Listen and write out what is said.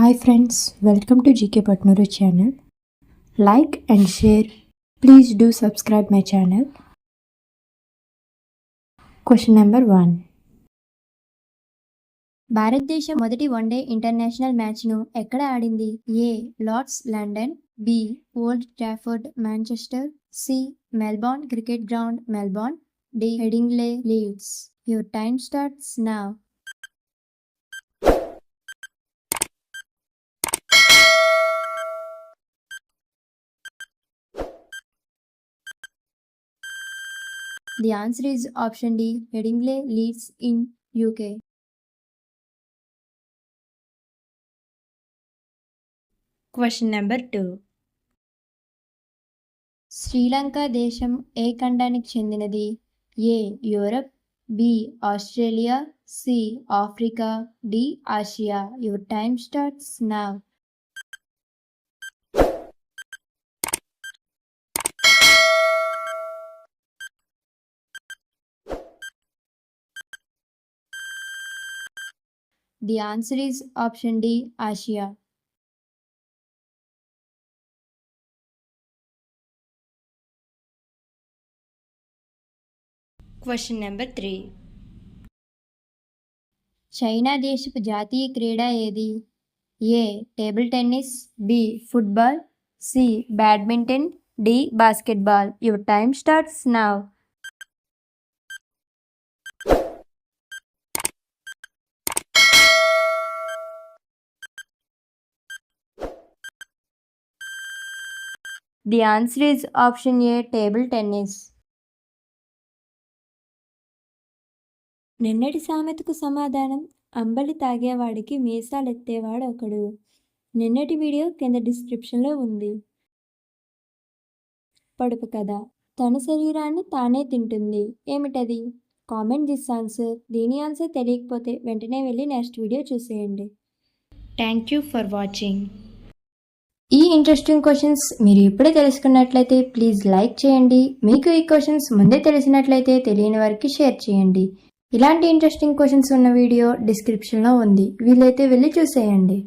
Hi friends, welcome to GK Patnuru channel. Like and share. Please do subscribe my channel. Question number 1. భారతదేశం మొదటి one day international మ్యాచ్ను ఎక్కడ ఆడింది? A. Lord's London, B. Old Trafford Manchester, C. Melbourne Cricket Ground Melbourne, D. Headingley Leeds. Your time starts now. The answer is option D. Headingley Leeds in UK. Question number 2. Sri Lanka దేశం ఏ ఖండానికి చెందినది? A. Europe, B. Australia, C. Africa, D. Asia. Your time starts now. The answer is option D. Asia. Question number 3. China దేశపు జాతీయ క్రీడ ఏది? A. Table tennis, B. Football, C. Badminton, D. Basketball. Your time starts now. The answer is option A. Table tennis. నిన్నటి సామెతకు సమాధానం అంబలి తాగేవాడికి మీసాలెత్తేవాడు ఒకడు. నిన్నటి video కింద డిస్క్రిప్షన్లో ఉంది. పొడుపు కథ. తన శరీరాన్ని తానే తింటుంది. ఏమిటది? Comment this answer. దీని ఆన్సర్ తెలియకపోతే వెంటనే వెళ్ళి నెక్స్ట్ వీడియో చూసేయండి. Thank you for watching. ఈ ఇంట్రెస్టింగ్ క్వశ్చన్స్ మీరు ఇప్పుడే తెలుసుకున్నట్లయితే ప్లీజ్ లైక్ చేయండి. మీకు ఈ క్వశ్చన్స్ ముందే తెలిసినట్లయితే తెలియని వారికి షేర్ చేయండి. ఇలాంటి ఇంట్రెస్టింగ్ క్వశ్చన్స్ ఉన్న వీడియో డిస్క్రిప్షన్లో ఉంది. వీలైతే వెళ్ళి చూసేయండి.